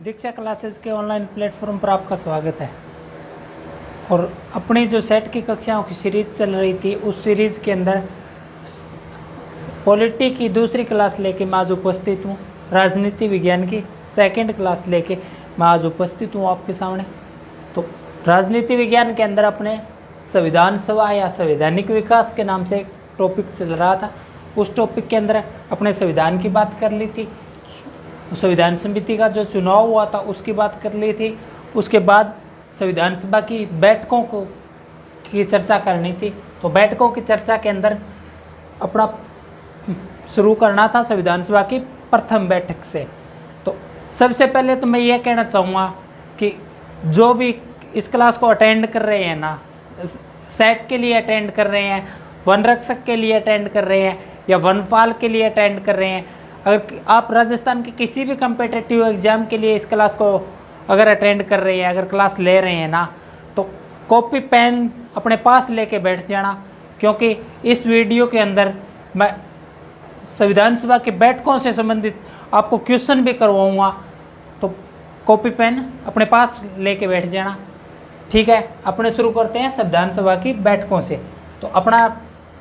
दीक्षा classes के online platform पर आपका स्वागत है। और अपनी जो सेट की कक्षाओं की सीरीज चल रही थी, उस सीरीज के अंदर पॉलिटी की दूसरी क्लास लेके मैं आज उपस्थित हूँ। राजनीति विज्ञान की सेकंड क्लास लेके मैं आज उपस्थित हूँ आपके सामने। तो राजनीति विज्ञान के अंदर अपने संविधान सभा या संवैधानिक विकास के नाम से एक टॉपिक चल रहा था। उस टॉपिक के अंदर अपने संविधान की बात कर ली थी, संविधान समिति का जो चुनाव हुआ था उसकी बात कर ली थी। उसके बाद संविधान सभा की बैठकों की चर्चा करनी थी। तो बैठकों की चर्चा के अंदर अपना शुरू करना था संविधान सभा की प्रथम बैठक से। तो सबसे पहले तो मैं ये कहना चाहूँगा कि जो भी इस क्लास को अटेंड कर रहे हैं ना, सेट के लिए अटेंड कर रहे हैं, वन रक्षक के लिए अटेंड कर रहे हैं या वनपाल के लिए अटेंड कर रहे हैं, अगर आप राजस्थान के किसी भी कम्पिटिटिव एग्ज़ाम के लिए इस क्लास को अगर अटेंड कर रहे हैं, अगर क्लास ले रहे हैं ना, तो कॉपी पेन अपने पास लेके बैठ जाना, क्योंकि इस वीडियो के अंदर मैं संविधान सभा की बैठकों से संबंधित आपको क्वेश्चन भी करवाऊँगा। तो कॉपी पेन अपने पास लेके बैठ जाना, ठीक है। अपने शुरू करते हैं संविधान सभा की बैठकों से। तो अपना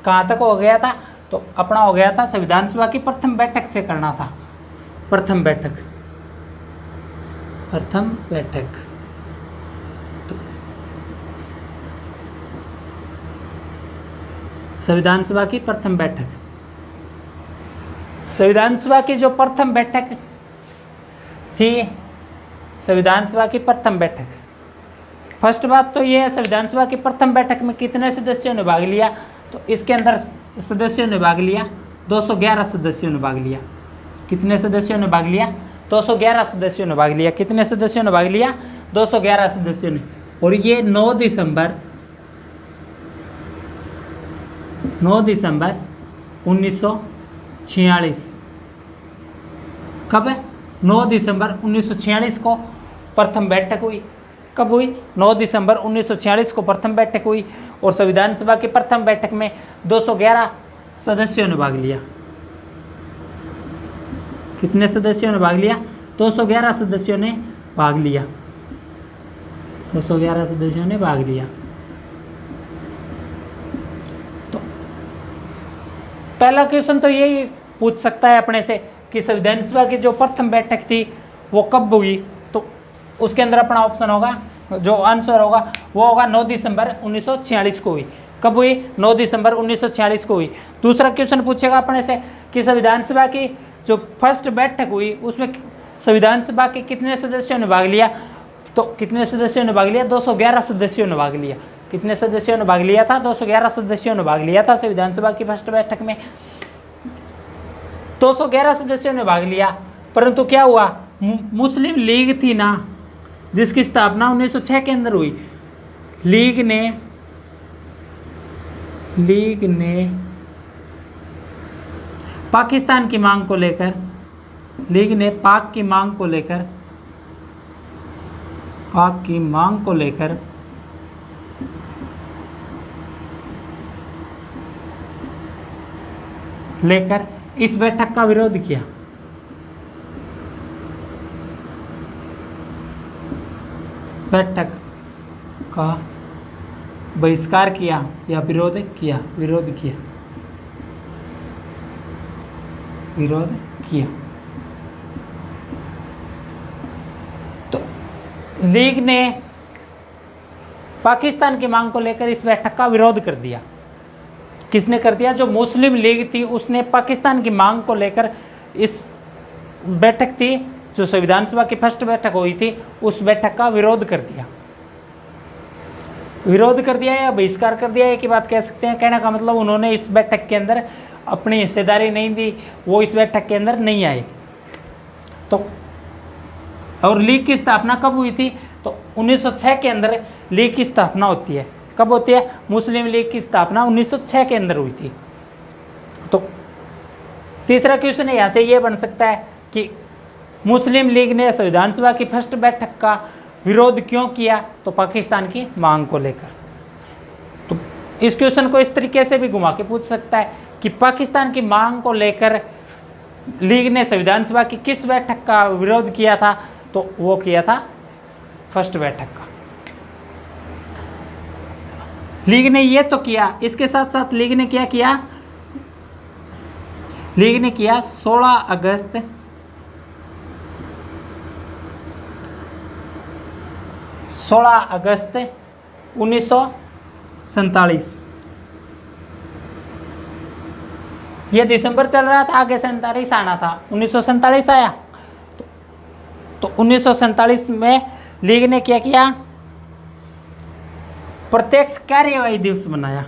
कहाँ तक हो गया था? तो अपना हो गया था संविधान सभा की प्रथम बैठक से करना था। प्रथम बैठक तो संविधान सभा की प्रथम बैठक, संविधान सभा की जो प्रथम बैठक थी, संविधान सभा की प्रथम बैठक, फर्स्ट बात तो ये है, संविधान सभा की प्रथम बैठक में कितने सदस्यों ने भाग लिया? तो इसके अंदर सदस्यों ने भाग लिया 211 सदस्यों ने भाग लिया। कितने सदस्यों ने भाग लिया? 211 सदस्यों ने भाग लिया। कितने सदस्यों ने भाग लिया? 211 सदस्यों ने। और ये 9 दिसंबर 1946 कब है? 9 दिसंबर 1946 को प्रथम बैठक हुई। कब हुई? 9 दिसंबर 1946 को प्रथम बैठक हुई। और संविधान सभा की प्रथम बैठक में 211 सदस्यों ने भाग लिया। कितने सदस्यों ने भाग लिया? 211 सदस्यों ने भाग लिया। 211 सदस्यों ने भाग लिया। तो पहला क्वेश्चन तो यही पूछ सकता है अपने से कि संविधान सभा की जो प्रथम बैठक थी वो कब हुई? तो उसके अंदर अपना ऑप्शन होगा, जो आंसर होगा वो होगा 9 दिसंबर 1946 को हुई। कब हुई? 9 दिसंबर 1946 को हुई। दूसरा क्वेश्चन पूछेगा अपने से कि संविधान सभा की जो फर्स्ट बैठक हुई उसमें संविधान सभा के कितने सदस्यों ने भाग लिया? तो कितने सदस्यों ने भाग लिया? 211 सदस्यों ने भाग लिया। कितने सदस्यों ने भाग लिया था? 211 सदस्यों ने भाग लिया था संविधान सभा की फर्स्ट बैठक में। 211 सदस्यों ने भाग लिया, परंतु क्या हुआ? मुस्लिम लीग थी ना, जिसकी स्थापना 1906 के अंदर हुई, लीग ने पाकिस्तान की मांग को लेकर, लीग ने पाक की मांग को लेकर इस बैठक का विरोध किया। बैठक का बहिष्कार किया या विरोध किया? विरोध किया। तो लीग ने पाकिस्तान की मांग को लेकर इस बैठक का विरोध कर दिया। किसने कर दिया? जो मुस्लिम लीग थी उसने पाकिस्तान की मांग को लेकर इस बैठक थी, जो संविधान सभा की फर्स्ट बैठक हुई थी, उस बैठक का विरोध कर दिया। विरोध कर दिया या बहिष्कार कर दिया, एक ही बात कह सकते हैं। कहने का मतलब उन्होंने इस बैठक के अंदर अपनी हिस्सेदारी नहीं दी, वो इस बैठक के अंदर नहीं आए। तो और लीग की स्थापना कब हुई थी? तो 1906 के अंदर लीग की स्थापना होती है। कब होती है? मुस्लिम लीग की स्थापना 1906 के अंदर हुई थी। तो तीसरा क्वेश्चन यहाँ से ये बन सकता है कि मुस्लिम लीग ने संविधान सभा की फर्स्ट बैठक का विरोध क्यों किया? तो पाकिस्तान की मांग को लेकर। तो इस क्वेश्चन को इस तरीके से भी घुमा के पूछ सकता है कि पाकिस्तान की मांग को लेकर लीग ने संविधान सभा की किस बैठक का विरोध किया था? तो वो किया था फर्स्ट बैठक का। लीग ने ये तो किया, इसके साथ साथ लीग ने क्या किया, लीग ने किया 16 अगस्त 1947। ये दिसंबर चल रहा था, आगे 47 आना था, 1947 आया। तो 1947 में लीग ने क्या किया, प्रत्यक्ष कार्यवाही दिवस मनाया,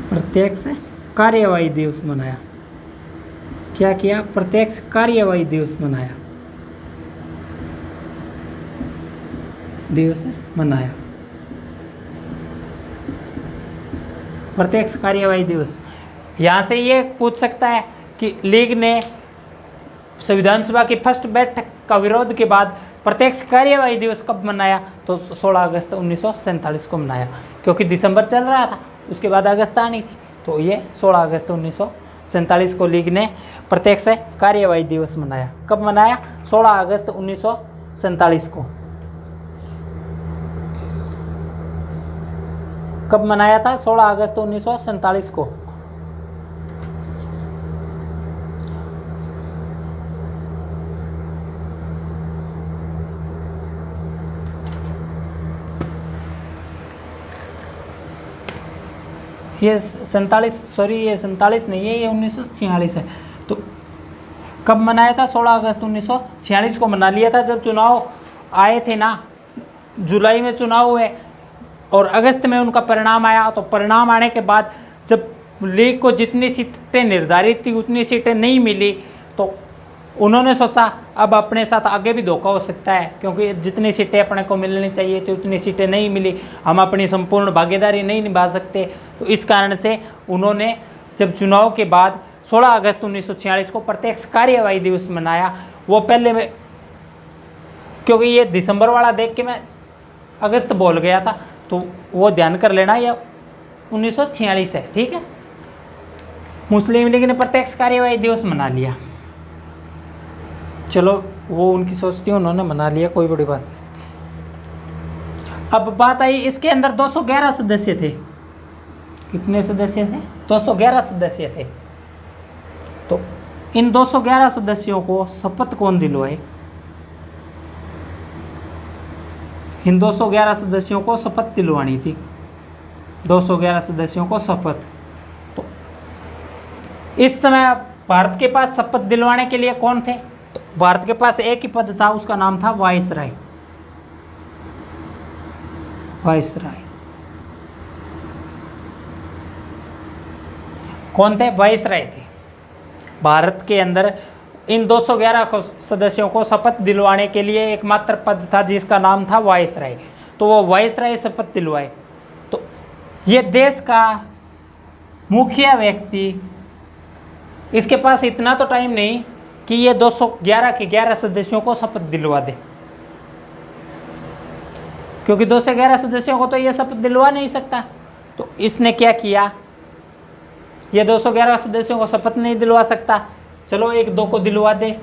प्रत्यक्ष कार्यवाही दिवस मनाया। क्या किया, प्रत्यक्ष कार्यवाही दिवस मनाया, दिवस मनाया, प्रत्यक्ष कार्यवाही दिवस। यहाँ से ये पूछ सकता है कि लीग ने संविधान सभा की फर्स्ट बैठक का विरोध के बाद प्रत्यक्ष कार्यवाही दिवस कब मनाया, तो 16 अगस्त 1947 को मनाया, क्योंकि दिसंबर चल रहा था, उसके बाद अगस्त आनी थी। तो ये 16 अगस्त 1947 को लीग ने प्रत्यक्ष कार्यवाही दिवस मनाया। कब मनाया, 16 अगस्त 1947 को। कब मनाया था, 16 अगस्त 1947 को। ये 47, सॉरी ये 47 नहीं है, ये 1946 है। तो कब मनाया था, 16 अगस्त 1946 को मना लिया था, जब चुनाव आए थे ना, जुलाई में चुनाव हुए और अगस्त में उनका परिणाम आया। तो परिणाम आने के बाद जब लीग को जितनी सीटें निर्धारित थी उतनी सीटें नहीं मिली, तो उन्होंने सोचा अब अपने साथ आगे भी धोखा हो सकता है, क्योंकि जितनी सीटें अपने को मिलनी चाहिए थी उतनी सीटें नहीं मिली, हम अपनी संपूर्ण भागीदारी नहीं निभा सकते। तो इस कारण से उन्होंने जब चुनाव के बाद 16 अगस्त 1946 को प्रत्यक्ष कार्यवाही दिवस मनाया। वो पहले में, क्योंकि ये दिसंबर वाला देख के मैं अगस्त बोल गया था, तो वो ध्यान कर लेना, यह 1946 है, ठीक है। मुस्लिम लीग ने प्रत्यक्ष कार्यवाही दिवस मना लिया, चलो वो उनकी सोच थी, उन्होंने मना लिया, कोई बड़ी बात नहीं। अब बात आई, इसके अंदर 211 सदस्य थे। कितने सदस्य थे, 211 सदस्य थे। तो इन 211 सदस्यों को शपथ कौन दिलवाए, इन 211 सदस्यों को शपथ दिलवानी थी, 211 सदस्यों को शपथ। तो इस समय भारत के पास शपथ दिलवाने के लिए कौन थे, तो भारत के पास एक ही पद था, उसका नाम था वाइसराय। वाइसराय कौन थे, वाइसराय थे। भारत के अंदर इन 211 सदस्यों को शपथ दिलवाने के लिए एकमात्र पद था जिसका नाम था वाइसराय। तो वो वाइसराय शपथ दिलवाए। तो ये देश का मुखिया व्यक्ति, इसके पास इतना तो टाइम नहीं कि ये 211 के 11 सदस्यों को शपथ दिलवा दे, क्योंकि 211 सदस्यों को तो ये शपथ दिलवा नहीं सकता। तो इसने क्या किया, ये 211 सदस्यों को शपथ नहीं दिलवा सकता, चलो एक दो को दिलवा दे,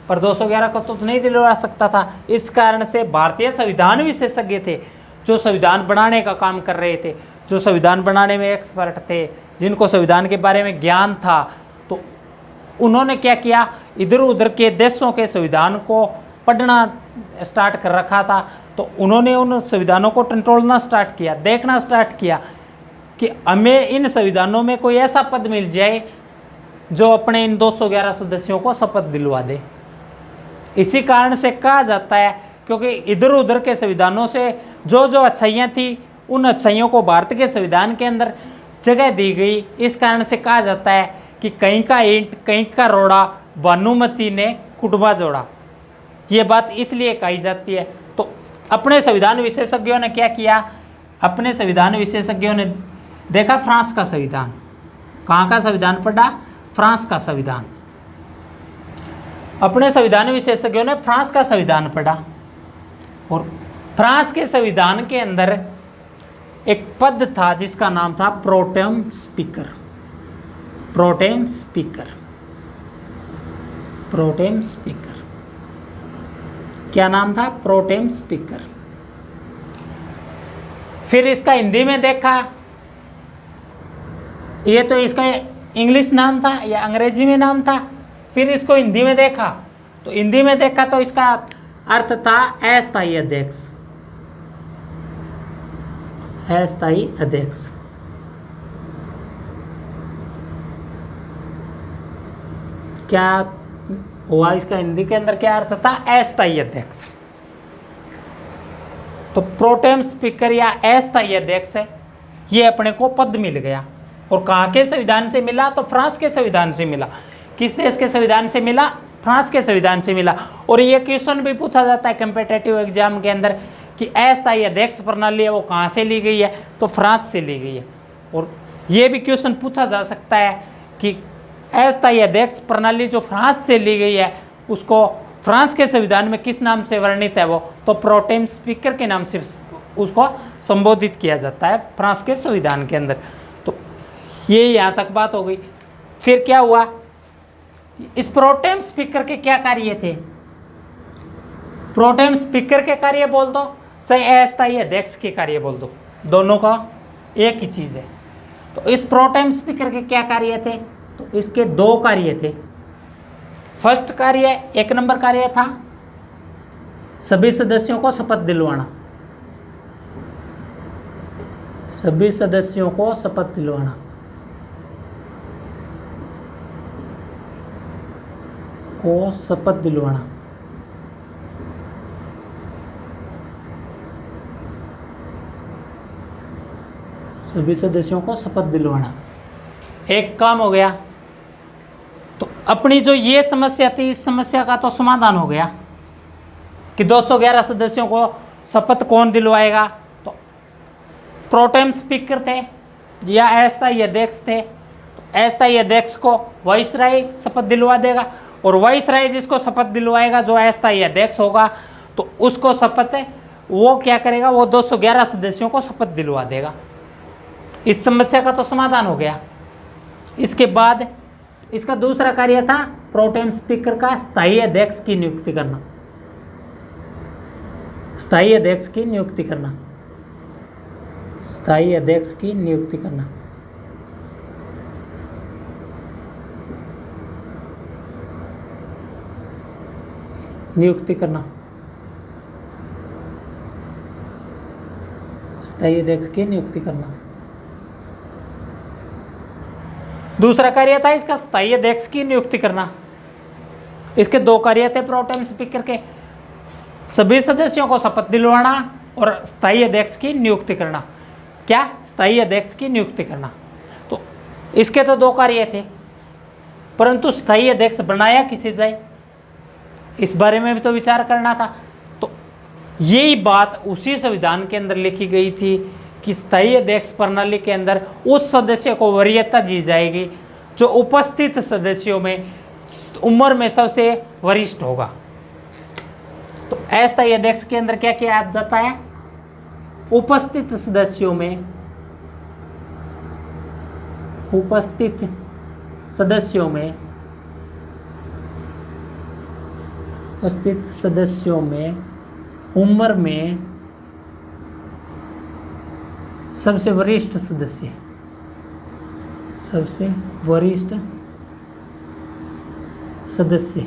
पर 211 को तो नहीं दिलवा सकता था। इस कारण से भारतीय संविधान विशेषज्ञ थे, जो संविधान बनाने का काम कर रहे थे, जो संविधान बनाने में एक्सपर्ट थे, जिनको संविधान के बारे में ज्ञान था, तो उन्होंने क्या किया, इधर उधर के देशों के संविधान को पढ़ना स्टार्ट कर रखा था। तो उन्होंने उन संविधानों को टटोलना स्टार्ट किया, देखना स्टार्ट किया कि हमें इन संविधानों में कोई ऐसा पद मिल जाए जो अपने इन 211 सदस्यों को शपथ दिलवा दे। इसी कारण से कहा जाता है, क्योंकि इधर उधर के संविधानों से जो जो अच्छाइयाँ थी, उन अच्छाइयों को भारत के संविधान के अंदर जगह दी गई। इस कारण से कहा जाता है कि कहीं का ईंट कहीं का रोड़ा, भानुमति ने कुटुंबा जोड़ा। ये बात इसलिए कही जाती है। तो अपने संविधान विशेषज्ञों ने क्या किया, अपने संविधान विशेषज्ञों ने देखा फ्रांस का संविधान, कहाँ का संविधान पढ़ा, फ्रांस का संविधान। अपने संविधान विशेषज्ञों ने फ्रांस का संविधान पढ़ा, और फ्रांस के संविधान के अंदर एक पद था जिसका नाम था pro tem speaker. Pro tem speaker, pro tem speaker. क्या नाम था? Pro tem speaker. फिर इसका हिंदी में देखा, ये तो इसका इंग्लिश नाम था या अंग्रेजी में नाम था। फिर इसको हिंदी में देखा, तो हिंदी में देखा तो इसका अर्थ था अस्थायी अध्यक्ष। अस्थायी अध्यक्ष। क्या हुआ इसका हिंदी के अंदर? क्या अर्थ था? अस्थायी अध्यक्ष। तो प्रोटेम स्पीकर या अस्थायी अध्यक्ष है, ये अपने को पद मिल गया। और कहाँ के संविधान से मिला? तो फ्रांस के संविधान से मिला। किस देश के संविधान से मिला? फ्रांस के संविधान से मिला। और ये क्वेश्चन भी पूछा जाता है कॉम्पिटिटिव एग्जाम के अंदर कि अस्थायी अध्यक्ष प्रणाली है वो कहाँ से ली गई है? तो फ्रांस से ली गई है। और ये भी क्वेश्चन पूछा जा सकता है कि अस्थायी अध्यक्ष प्रणाली जो फ्रांस से ली गई है उसको फ्रांस के संविधान में किस नाम से वर्णित है? वो तो प्रोटेम स्पीकर के नाम से उसको संबोधित किया जाता है फ्रांस के संविधान के अंदर। तो ये यहाँ तक बात हो गई। फिर क्या हुआ? इस प्रोटेम स्पीकर के क्या कार्य थे? प्रोटेम स्पीकर के कार्य बोल दो चाहे अस्थायी अध्यक्ष के कार्य बोल दो, दोनों का एक ही चीज है। तो इस प्रोटेम स्पीकर के क्या कार्य थे? तो इसके दो कार्य थे। फर्स्ट कार्य, एक नंबर कार्य था सभी सदस्यों को शपथ दिलवाना। सभी सदस्यों को शपथ दिलवाना। को शपथ दिलवाना। सभी सदस्यों को शपथ दिलवाना। एक काम हो गया। तो अपनी जो ये समस्या थी, इस समस्या का तो समाधान हो गया कि 211 सदस्यों को शपथ कौन दिलवाएगा? तो प्रोटेम स्पीकर थे या अस्थायी अध्यक्ष थे। तो अस्थायी अध्यक्ष को वाइसराय शपथ दिलवा देगा, और वाइसराय जिसको शपथ दिलवाएगा, जो अस्थायी अध्यक्ष होगा, तो उसको शपथ वो क्या करेगा? वो 211 सदस्यों को शपथ दिलवा देगा। इस समस्या का तो समाधान हो गया। इसके बाद इसका दूसरा कार्य था प्रोटेम स्पीकर का स्थायी अध्यक्ष की नियुक्ति करना। स्थायी अध्यक्ष की नियुक्ति करना। स्थायी अध्यक्ष की नियुक्ति करना। नियुक्ति करना। स्थायी अध्यक्ष की नियुक्ति करना। दूसरा कार्य था इसका स्थायी अध्यक्ष की नियुक्ति करना। इसके दो कार्य थे प्रोटेम स्पीकर के, सभी सदस्यों को शपथ दिलवाना और स्थायी अध्यक्ष की नियुक्ति करना। क्या? स्थायी अध्यक्ष की नियुक्ति करना। तो इसके तो दो कार्य थे, परंतु स्थायी अध्यक्ष बनाया किसे जाए, इस बारे में भी तो विचार करना था। तो यही बात उसी संविधान के अंदर लिखी गई थी कि स्थायी अध्यक्ष प्रणाली के अंदर उस सदस्य को वरीयता दी जाएगी जो उपस्थित सदस्यों में उम्र में सबसे वरिष्ठ होगा। तो अस्थायी अध्यक्ष के अंदर क्या किया जाता है? उपस्थित सदस्यों में, उपस्थित सदस्यों में, उपस्थित सदस्यों में उम्र में सबसे वरिष्ठ सदस्य, सबसे वरिष्ठ सदस्य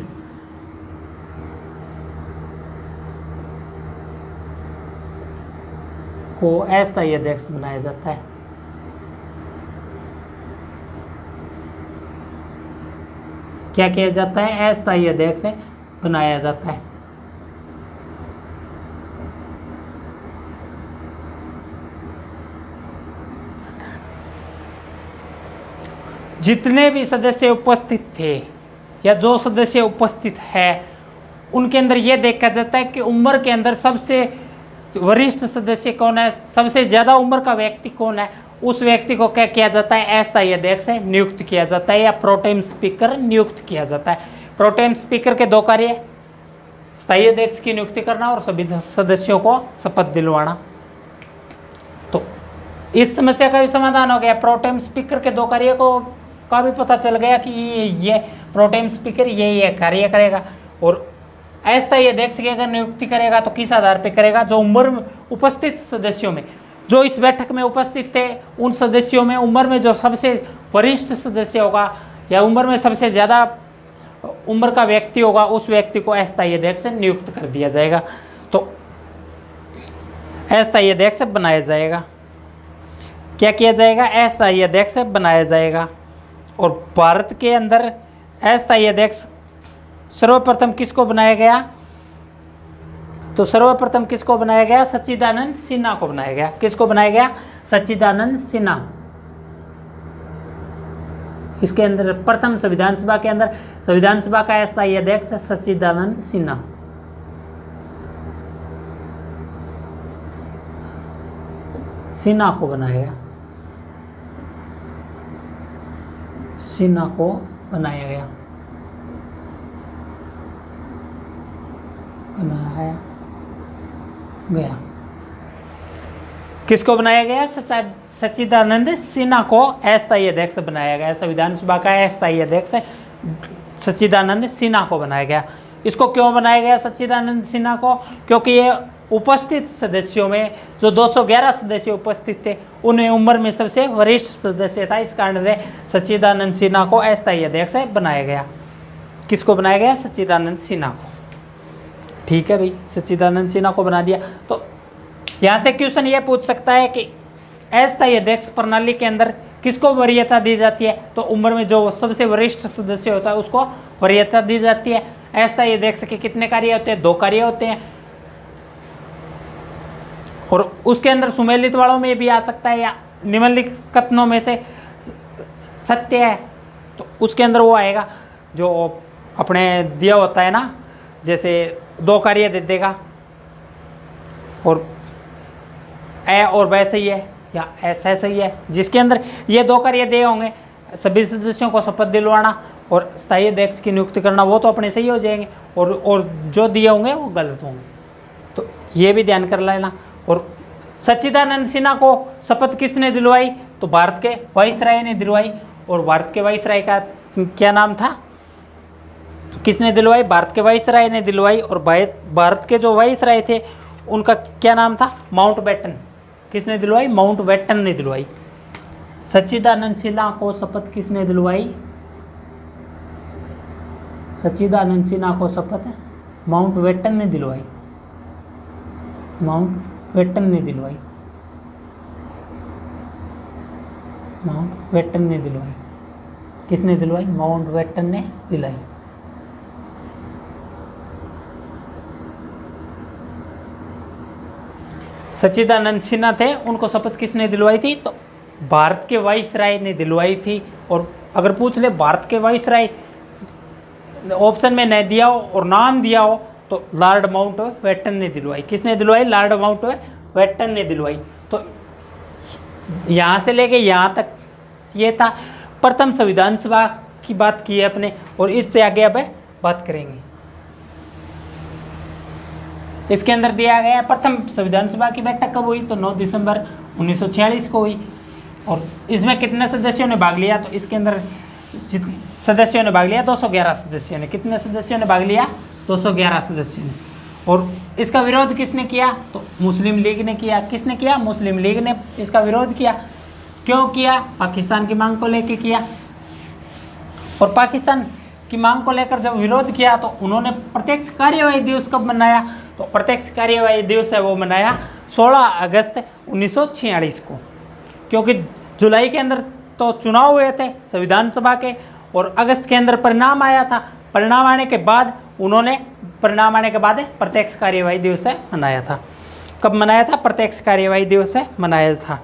को अस्थायी अध्यक्ष बनाया जाता है। क्या किया जाता है? अस्थायी अध्यक्ष बनाया जाता है। जितने भी सदस्य उपस्थित थे या जो सदस्य उपस्थित है, उनके अंदर यह देखा जाता है कि उम्र के अंदर सबसे वरिष्ठ सदस्य कौन है, सबसे ज़्यादा उम्र का व्यक्ति कौन है, उस व्यक्ति को क्या किया जाता है? अस्थायी अध्यक्ष नियुक्त किया जाता है या प्रोटेम स्पीकर नियुक्त किया जाता है। प्रोटेम स्पीकर के दो कार्य, स्थायी अध्यक्ष की नियुक्ति करना और सभी सदस्यों को शपथ दिलवाना। तो इस समस्या का भी समाधान हो गया। प्रोटेम स्पीकर के दो कार्य को का भी पता चल गया कि ये प्रोटेम स्पीकर ये कार्य करेगा, और अस्थायी अध्यक्ष की अगर नियुक्ति करेगा तो किस आधार पर करेगा? जो उम्र में उपस्थित सदस्यों में, जो इस बैठक में उपस्थित थे उन सदस्यों में उम्र में जो सबसे वरिष्ठ सदस्य होगा या उम्र में सबसे ज़्यादा उम्र का व्यक्ति होगा, उस व्यक्ति को अस्थायी अध्यक्ष नियुक्त कर दिया जाएगा। तो अस्थायी अध्यक्ष बनाया जाएगा। क्या किया जाएगा? अस्थायी अध्यक्ष बनाया जाएगा। और भारत के अंदर अस्थायी अध्यक्ष सर्वप्रथम किसको बनाया गया? तो सर्वप्रथम किसको बनाया गया? सच्चिदानंद सिन्हा को बनाया गया। किसको बनाया गया? सच्चिदानंद सिन्हा। इसके अंदर प्रथम संविधान सभा के अंदर संविधान सभा का अस्थायी अध्यक्ष सच्चिदानंद सिन्हा। सिन्हा को बनाया गया। सिन्हा को बनाया गया। बनाया गया। किसको बनाया गया? सच्चिदानंद सिन्हा को अस्थायी अध्यक्ष बनाया गया। संविधान सभा का अस्थायी अध्यक्ष सच्चिदानंद सिन्हा को बनाया गया। इसको क्यों बनाया गया सच्चिदानंद सिन्हा को? क्योंकि ये उपस्थित सदस्यों में जो 211 सदस्य उपस्थित थे उनमें उम्र में सबसे वरिष्ठ सदस्य था। इस कारण से सच्चिदानंद सिन्हा को अस्थायी अध्यक्ष बनाया गया। किसको बनाया गया? सच्चिदानंद सिन्हा को। ठीक है भाई, सच्चिदानंद सिन्हा को बना दिया। तो यहाँ से क्वेश्चन ये पूछ सकता है कि अस्थायी अध्यक्ष प्रणाली के अंदर किसको वरीयता दी जाती है? तो उम्र में जो सबसे वरिष्ठ सदस्य होता है उसको वरीयता दी जाती है। अस्थायी अध्यक्ष के कितने कार्य होते हैं? 2 कार्य होते हैं। और उसके अंदर सुमेलित वालों में भी आ सकता है या निम्नलिखित कथनों में से सत्य है तो उसके अंदर वो आएगा जो अपने दिया होता है ना, जैसे 2 कार्य दे देगा और ए और ब सही है या ऐसा सही है, जिसके अंदर ये 2 कार्य दिए होंगे, सभी सदस्यों को शपथ दिलवाना और स्थायी अध्यक्ष की नियुक्ति करना, वो तो अपने सही हो जाएंगे और जो दिए होंगे वो गलत होंगे। तो ये भी ध्यान कर लेना। और सच्चिदानंद सिन्हा को शपथ किसने दिलवाई? तो भारत के वाइसराय ने दिलवाई। और भारत के वाइसराय का क्या नाम था? किसने दिलवाई? भारत के वाइसराय ने दिलवाई। और भारत के जो वाइसराय थे उनका क्या नाम था? माउंटबेटन। किसने दिलवाई? माउंटबेटन ने दिलवाई। सच्चिदानंद सिन्हा को शपथ किसने दिलवाई? सच्चिदानंद सिन्हा को शपथ माउंटबेटन ने दिलवाई। माउंटबेटन ने दिलवाई। माउंटबेटन ने दिलवाई। किसने दिलवाई? माउंटबेटन ने दिलाई। सच्चिदानंद सिन्हा थे, उनको शपथ किसने दिलवाई थी? तो भारत के वाइसराय ने दिलवाई थी। और अगर पूछ ले भारत के वाइसराय ऑप्शन में नहीं दिया हो और नाम दिया हो तो लॉर्ड माउंटबेटन ने दिलवाई। किसने दिलवाई? लॉर्ड माउंटबेटन ने दिलवाई। तो यहाँ से लेके यहाँ तक ये था। प्रथम संविधान सभा की बात की है अपने और इससे आगे अब बात करेंगे। इसके अंदर दिया गया प्रथम संविधान सभा की बैठक कब हुई? तो 9 दिसंबर 1946 को हुई। और इसमें कितने सदस्यों ने भाग लिया? तो इसके अंदर सदस्यों ने भाग लिया 211 सदस्यों ने। कितने सदस्यों ने भाग लिया? 211 सदस्यों ने। और इसका विरोध किसने किया? तो मुस्लिम लीग ने किया। किसने किया? मुस्लिम लीग ने इसका विरोध किया। क्यों किया? पाकिस्तान की मांग को लेकर किया। और पाकिस्तान की मांग को लेकर जब विरोध किया तो उन्होंने प्रत्यक्ष कार्यवाही दिवस कब मनाया? तो प्रत्यक्ष कार्यवाही दिवस है वो मनाया 16 अगस्त 1946 को, क्योंकि जुलाई के अंदर तो चुनाव हुए थे संविधान सभा के और अगस्त के अंदर परिणाम आया था। परिणाम आने के बाद उन्होंने प्रत्यक्ष कार्यवाही दिवस है मनाया था। कब मनाया था? प्रत्यक्ष कार्यवाही दिवस है मनाया था।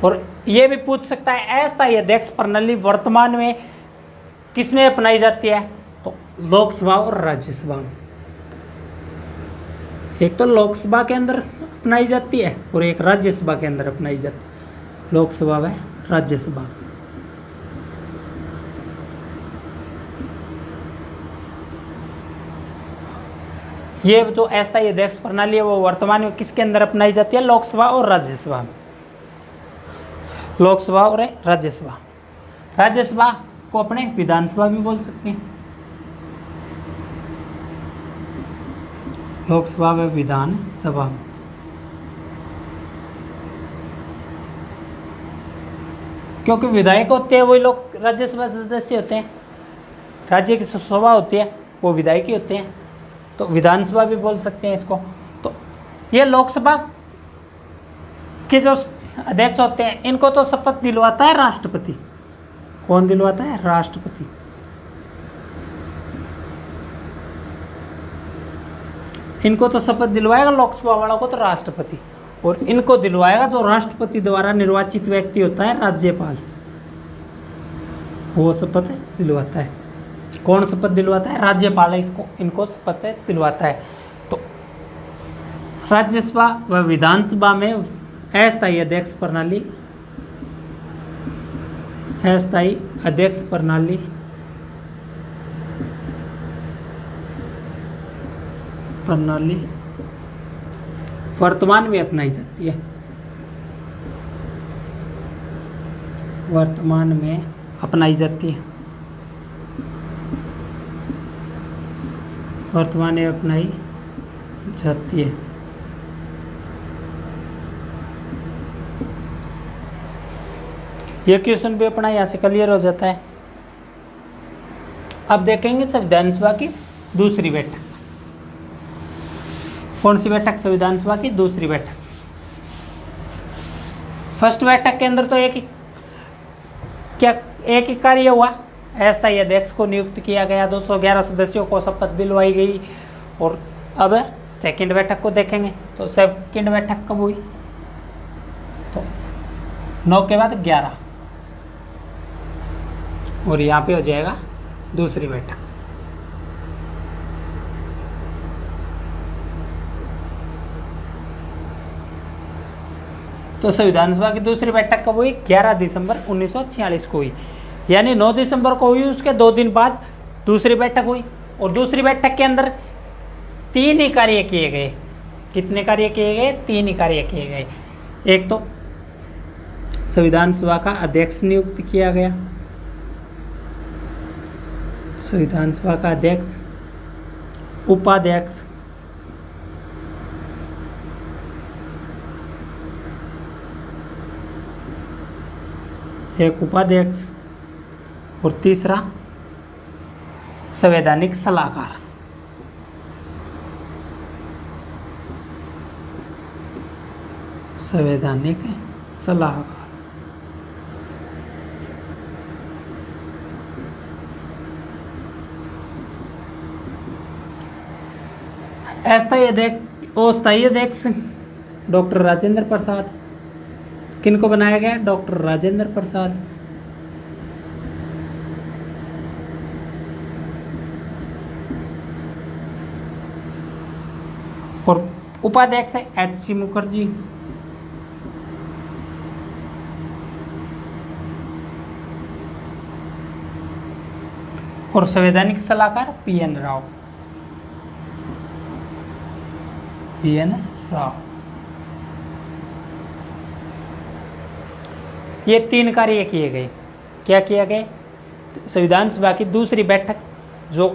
और ये भी पूछ सकता है अस्थायी अध्यक्ष प्रणाली वर्तमान में किसमें अपनाई जाती है? तो लोकसभा और राज्यसभा में। एक तो लोकसभा के अंदर अपनाई जाती है और एक राज्यसभा के अंदर अपनाई जाती है। लोकसभा व राज्यसभा। ये जो अस्थायी अध्यक्ष प्रणाली है वो वर्तमान में किसके अंदर अपनाई जाती है? लोकसभा और राज्यसभा में। लोकसभा और राज्यसभा। राज्यसभा को अपने विधानसभा भी बोल सकते हैं। लोकसभा व विधान सभा। क्योंकि विधायक होते हैं वही लोग राज्यसभा सदस्य होते हैं, राज्य की सभा होती है वो विधायक ही होते हैं, तो विधानसभा भी बोल सकते हैं इसको। तो ये लोकसभा के जो अध्यक्ष होते हैं इनको तो शपथ दिलवाता है राष्ट्रपति। कौन दिलवाता है? राष्ट्रपति। इनको तो शपथ दिलवाएगा लोकसभा वालों को तो राष्ट्रपति, और इनको दिलवाएगा जो राष्ट्रपति द्वारा निर्वाचित व्यक्ति होता है राज्यपाल, वो शपथ दिलवाता है। कौन शपथ दिलवाता है? राज्यपाल इसको इनको शपथ दिलवाता है। तो राज्यसभा व विधानसभा में अस्थायी अध्यक्ष प्रणाली, अस्थायी अध्यक्ष प्रणाली वर्तमान में अपनाई जाती है, वर्तमान में अपनाई जाती है, वर्तमान में अपनाई जाती है। ये क्वेश्चन भी अपना यहाँ से क्लियर हो जाता है। अब देखेंगे संविधान सभा की दूसरी बैठक। कौन सी बैठक? संविधान सभा की दूसरी बैठक। फर्स्ट बैठक के अंदर तो एक ही कार्य हुआ, अस्थायी अध्यक्ष को नियुक्त किया गया, 211 सदस्यों को शपथ दिलवाई गई। और अब सेकंड बैठक को देखेंगे। तो सेकंड बैठक कब हुई? तो 9 के बाद 11, और यहाँ पे हो जाएगा दूसरी बैठक। तो संविधान सभा की दूसरी बैठक कब हुई? 11 दिसंबर 1946 को हुई, यानी 9 दिसंबर को हुई, उसके 2 दिन बाद दूसरी बैठक हुई। और दूसरी बैठक के अंदर 3 ही कार्य किए गए। कितने कार्य किए गए? 3 ही कार्य किए गए। एक तो संविधान सभा का अध्यक्ष नियुक्त किया गया, संविधान सभा का अध्यक्ष, उपाध्यक्ष, एक उपाध्यक्ष, और तीसरा संवैधानिक सलाहकार। संवैधानिक सलाहकार। अस्थायी अध्यक्ष डॉक्टर राजेंद्र प्रसाद। किनको बनाया गया? डॉक्टर राजेंद्र प्रसाद। और उपाध्यक्ष है HC मुखर्जी। और संवैधानिक सलाहकार PN राव। PN राव। ये 3 कार्य किए गए। क्या किया गया? संविधान सभा की दूसरी बैठक जो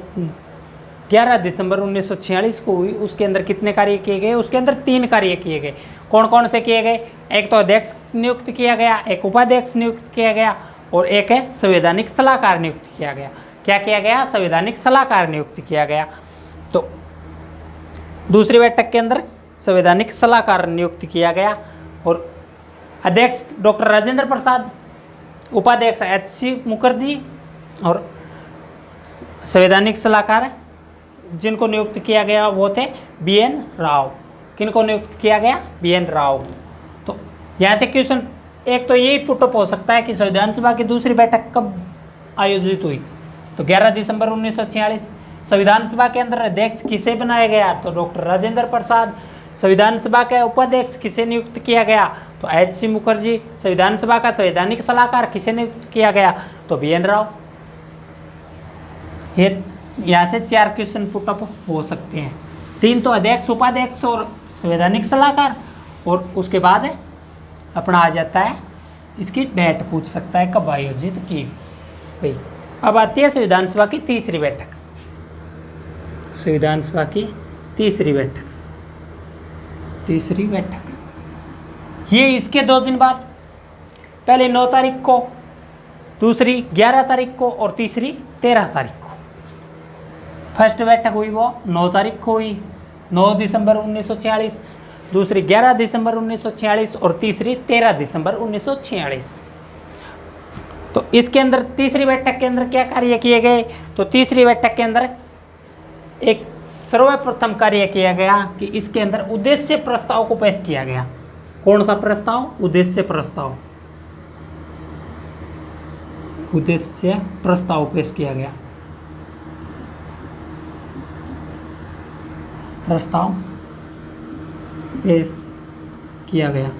11 दिसंबर 1946 को हुई, उसके अंदर कितने कार्य किए गए? उसके अंदर 3 कार्य किए गए। कौन कौन से किए गए? एक तो अध्यक्ष नियुक्त किया गया, एक उपाध्यक्ष नियुक्त किया गया, और एक है संवैधानिक सलाहकार नियुक्त किया गया। क्या किया गया? संवैधानिक सलाहकार नियुक्त किया गया। तो दूसरी बैठक के अंदर संवैधानिक सलाहकार नियुक्त किया गया, और अध्यक्ष डॉक्टर राजेंद्र प्रसाद, उपाध्यक्ष HC मुखर्जी, और संवैधानिक सलाहकार जिनको नियुक्त किया गया वो थे BN राव। किनको नियुक्त किया गया? BN राव। तो यहाँ से क्वेश्चन एक तो यही पुट अप हो सकता है कि संविधान सभा की दूसरी बैठक कब आयोजित हुई? तो 11 दिसंबर 1946। संविधान सभा के अंदर अध्यक्ष किसे बनाया गया? तो डॉक्टर राजेंद्र प्रसाद। संविधान सभा के उपाध्यक्ष किसे नियुक्त किया गया? तो HC मुखर्जी। संविधान सभा का संवैधानिक सलाहकार किसे नियुक्त किया गया? तो BN राव। ये यहाँ से 4 क्वेश्चन पुटअप हो सकते हैं। 3 तो अध्यक्ष, उपाध्यक्ष और संवैधानिक सलाहकार, और उसके बाद अपना आ जाता है इसकी डेट पूछ सकता है कब आयोजित की गई। अब आती है संविधान सभा की तीसरी बैठक। संविधान सभा की तीसरी बैठक, तीसरी बैठक। ये इसके 2 दिन बाद, पहले 9 तारीख को, दूसरी 11 तारीख को और तीसरी 13 तारीख को। फर्स्ट बैठक हुई वो 9 तारीख को हुई, 9 दिसंबर 1946, दूसरी 11 दिसंबर 1946 और तीसरी 13 दिसंबर 1946। तो इसके अंदर तीसरी बैठक के अंदर क्या कार्य किए गए? तो तीसरी बैठक के अंदर एक सर्वप्रथम कार्य किया गया कि इसके अंदर उद्देश्य प्रस्ताव को पेश किया गया। कौन सा प्रस्ताव? उद्देश्य प्रस्ताव, उद्देश्य प्रस्ताव पेश किया गया। प्रस्ताव पेश किया गया।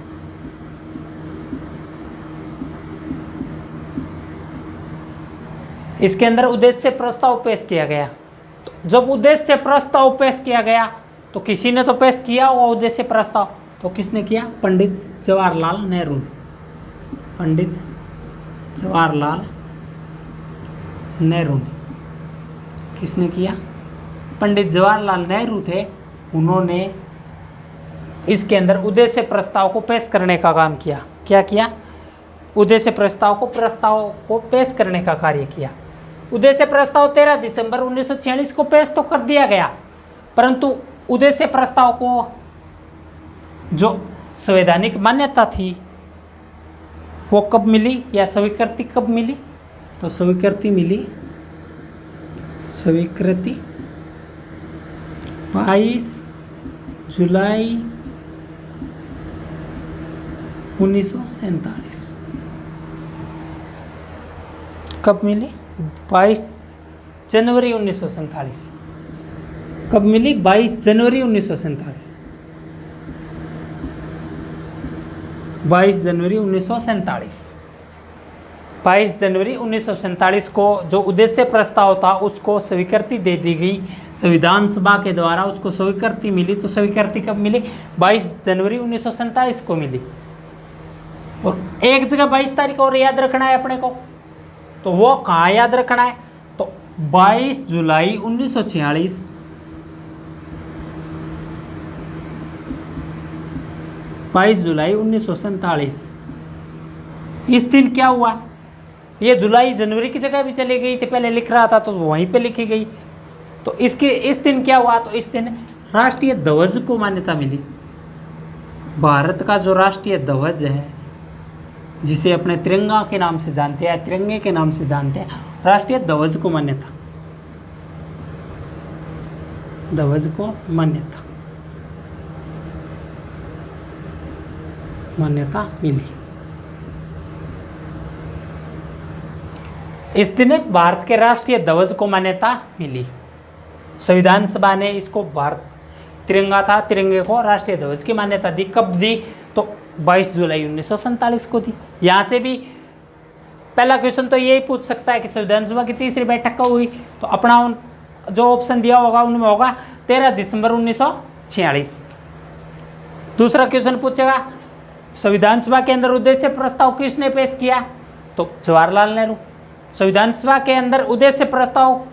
इसके अंदर उद्देश्य प्रस्ताव पेश किया गया। तो जब उद्देश्य प्रस्ताव पेश किया गया तो किसी ने तो पेश किया हुआ उद्देश्य प्रस्ताव, तो किसने किया? पंडित जवाहरलाल नेहरू। पंडित जवाहरलाल नेहरू ने किसने किया? पंडित जवाहरलाल नेहरू थे, उन्होंने इसके अंदर उद्देश्य प्रस्ताव को पेश करने का काम किया। क्या किया? उद्देश्य प्रस्ताव को पेश करने का कार्य किया। उद्देश्य प्रस्ताव 13 दिसंबर 1946 को पेश तो कर दिया गया, परंतु उद्देश्य प्रस्ताव को जो संवैधानिक मान्यता थी वो कब मिली या स्वीकृति कब मिली? तो स्वीकृति मिली, स्वीकृति 22 जुलाई 1947। कब मिली? 22 जनवरी 1947। कब मिली? 22 जनवरी 1947। 22 जनवरी 1947। 22 जनवरी 1947 को जो उद्देश्य प्रस्ताव था उसको स्वीकृति दे दी गई संविधान सभा के द्वारा, उसको स्वीकृति मिली। तो स्वीकृति कब मिली? 22 जनवरी 1947 को मिली। और एक जगह 22 तारीख और याद रखना है अपने को, तो वो कहाँ याद रखना है? तो 22 जुलाई 1946, 22 जुलाई 1947। इस दिन क्या हुआ? ये जुलाई जनवरी की जगह भी चली गई थी, पहले लिख रहा था तो वहीं पे लिखी गई। तो इस दिन क्या हुआ? तो इस दिन राष्ट्रीय ध्वज को मान्यता मिली। भारत का जो राष्ट्रीय ध्वज है, जिसे अपने तिरंगा के नाम से जानते हैं, तिरंगे के नाम से जानते हैं, राष्ट्रीय ध्वज को मान्यता, ध्वज को मान्यता मिली। इस दिन भारत के राष्ट्रीय ध्वज को मान्यता मिली। संविधान सभा ने इसको भारत तिरंगा था, तिरंगे को राष्ट्रीय ध्वज की मान्यता दी। कब दी? तो 22 जुलाई 1947 को दी। यहाँ से भी पहला क्वेश्चन तो यही पूछ सकता है कि संविधान सभा की तीसरी बैठक कब हुई? तो अपना जो ऑप्शन दिया होगा उनमें होगा 13 दिसंबर 1946। दूसरा क्वेश्चन पूछेगा संविधान सभा के अंदर उद्देश्य प्रस्ताव किसने पेश किया? तो जवाहरलाल नेहरू। संविधान सभा के अंदर उद्देश्य प्रस्ताव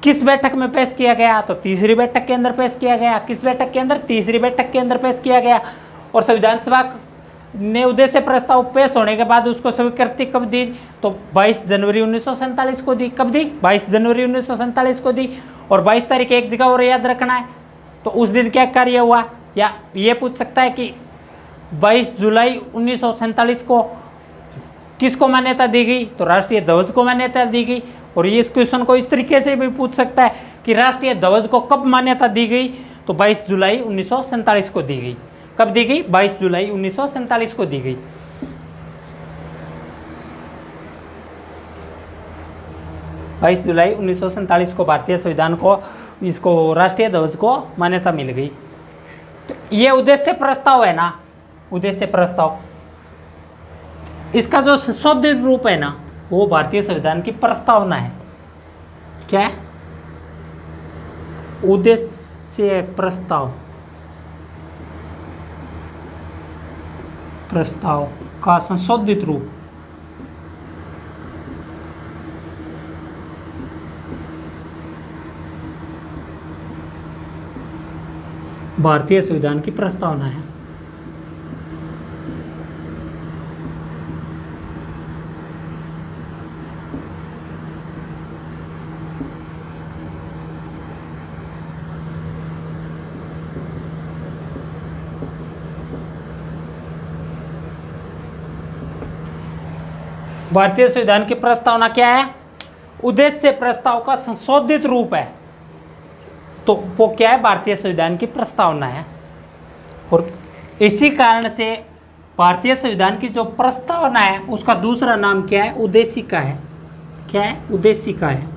किस बैठक में पेश किया गया? तो तीसरी बैठक के अंदर पेश किया गया। किस बैठक के अंदर? तीसरी बैठक के अंदर पेश किया गया। और संविधान सभा ने उद्देश्य प्रस्ताव पेश होने के बाद उसको स्वीकृति कब दी? तो 22 जनवरी 1947 को दी। कब दी? 22 जनवरी 1947 को दी। और 22 तारीख एक जगह और याद रखना है, तो उस दिन क्या कार्य हुआ? या ये पूछ सकता है कि 22 जुलाई 1947 को किसको मान्यता दी गई? तो राष्ट्रीय ध्वज को मान्यता दी गई। और ये इस क्वेश्चन को इस तरीके से भी पूछ सकता है कि राष्ट्रीय ध्वज को कब मान्यता दी गई? तो 22 जुलाई 1947 को दी गई। कब दी गई? 22 जुलाई 1947 को दी गई। बाईस जुलाई 1947 को भारतीय संविधान को इसको राष्ट्रीय ध्वज को मान्यता मिल गई। तो ये उद्देश्य प्रस्ताव है ना, उद्देश्य प्रस्ताव, इसका जो संशोधित रूप है ना वो भारतीय संविधान की प्रस्तावना है। क्या है? उद्देश्य प्रस्ताव, प्रस्ताव का संशोधित रूप। भारतीय संविधान की प्रस्तावना है। भारतीय संविधान की प्रस्तावना क्या है? उद्देश्य प्रस्ताव का संशोधित रूप है। तो वो क्या है? भारतीय संविधान की प्रस्तावना है। और इसी कारण से भारतीय संविधान की जो प्रस्तावना है उसका दूसरा नाम क्या है? उद्देशिका है। क्या है? उद्देशिका है।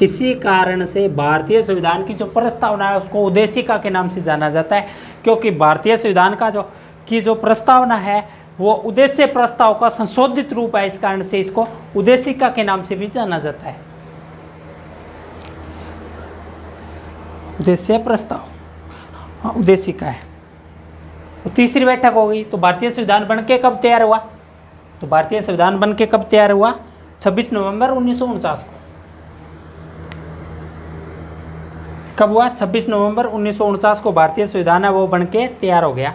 इसी कारण से भारतीय संविधान की जो प्रस्तावना है उसको उद्देशिका के नाम से जाना जाता है, क्योंकि भारतीय संविधान का जो प्रस्तावना है वो उद्देश्य प्रस्ताव का संशोधित रूप है। इस कारण से इसको उद्देशिका के नाम से भी जाना जाता है। उद्देश्य प्रस्ताव, हाँ, उद्देशिका है। तो तीसरी बैठक हो गई। तो भारतीय संविधान बनके कब तैयार हुआ? तो भारतीय संविधान बनके कब तैयार हुआ? 26 नवंबर 1949 को। कब हुआ? 26 नवंबर 1949 को भारतीय संविधान है वो बनके तैयार हो गया।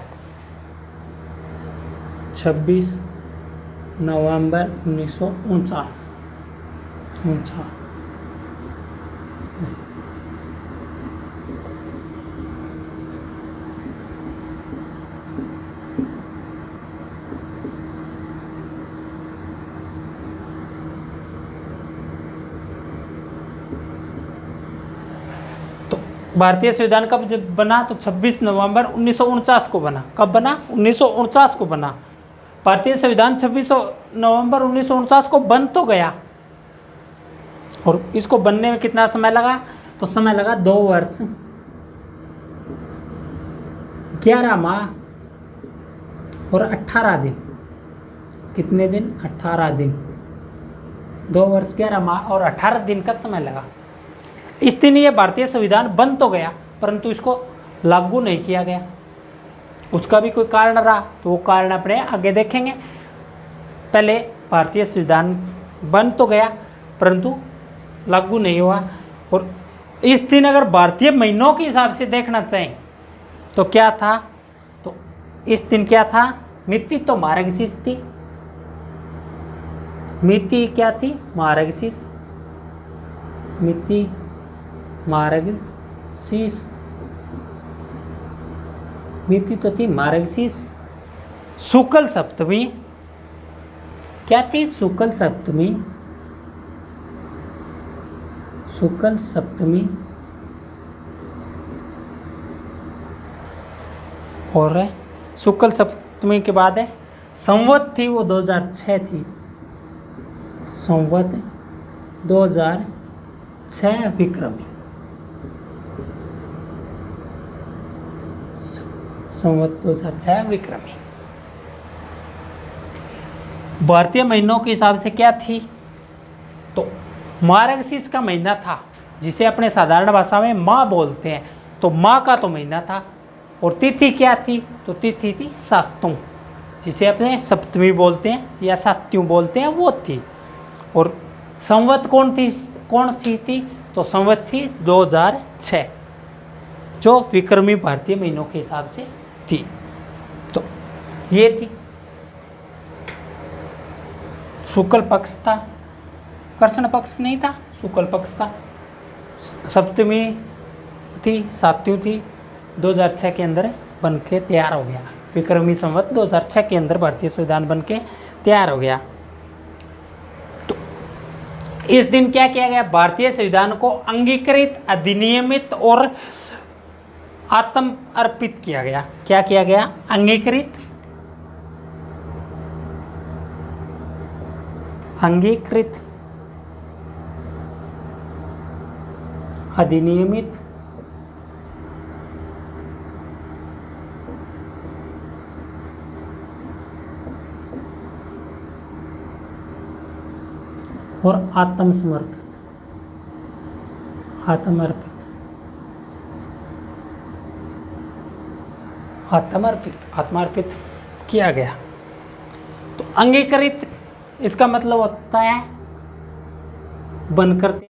26 नवंबर 1949। भारतीय संविधान कब जब बना? तो 26 नवंबर 1949 को बना। कब बना? 1949 को बना। भारतीय संविधान 26 नवंबर 1949 को बन तो गया, और इसको बनने में कितना समय लगा? तो समय लगा 2 वर्ष 11 माह और 18 दिन। कितने दिन? 18 दिन। 2 वर्ष 11 माह और 18 दिन का समय लगा। इस दिन ये भारतीय संविधान बन तो गया, परंतु इसको लागू नहीं किया गया। उसका भी कोई कारण रहा, तो वो कारण अपने आगे देखेंगे। पहले भारतीय संविधान बन तो गया परंतु लागू नहीं हुआ। और इस दिन अगर भारतीय महीनों के हिसाब से देखना चाहें तो क्या था? तो इस दिन क्या था? मिति तो मार्गशीर्ष थी। मिति क्या थी? मार्गशीर्ष। मिति मार्गशीर्ष। मिति तो थी मार्गशीर्ष। शुक्ल सप्तमी क्या थी? शुक्ल सप्तमी। शुक्ल सप्तमी। और शुक्ल सप्तमी के बाद है संवत थी, वो 2006 थी। संवत 2006 विक्रमी। संवत 2006 विक्रमी। भारतीय महीनों के हिसाब से क्या थी? तो मार्गशीर्ष का महीना था, जिसे अपने साधारण भाषा में माह बोलते हैं। तो माह का तो महीना था। और तिथि क्या थी? तो तिथि थी सातों, जिसे अपने सप्तमी बोलते हैं या सात्यों बोलते हैं, वो थी। और संवत कौन सी थी? तो संवत थी 2006, जो विक्रमी भारतीय महीनों के हिसाब से थी। तो ये थी। शुक्ल पक्ष था, कृष्ण पक्ष नहीं था, शुक्ल पक्ष था। सप्तमी थी, सात्यों थी। 2006 के अंदर बन के तैयार हो गया। विक्रमी संवत 2006 के अंदर भारतीय संविधान बन के तैयार हो गया। तो इस दिन क्या किया गया? भारतीय संविधान को अंगीकृत, अधिनियमित और आत्म अर्पित किया गया। क्या किया गया? अंगीकृत, अधिनियमित और आत्मसमर्पित, आत्मार्पित किया गया। तो अंगीकृत इसका मतलब होता है बनकर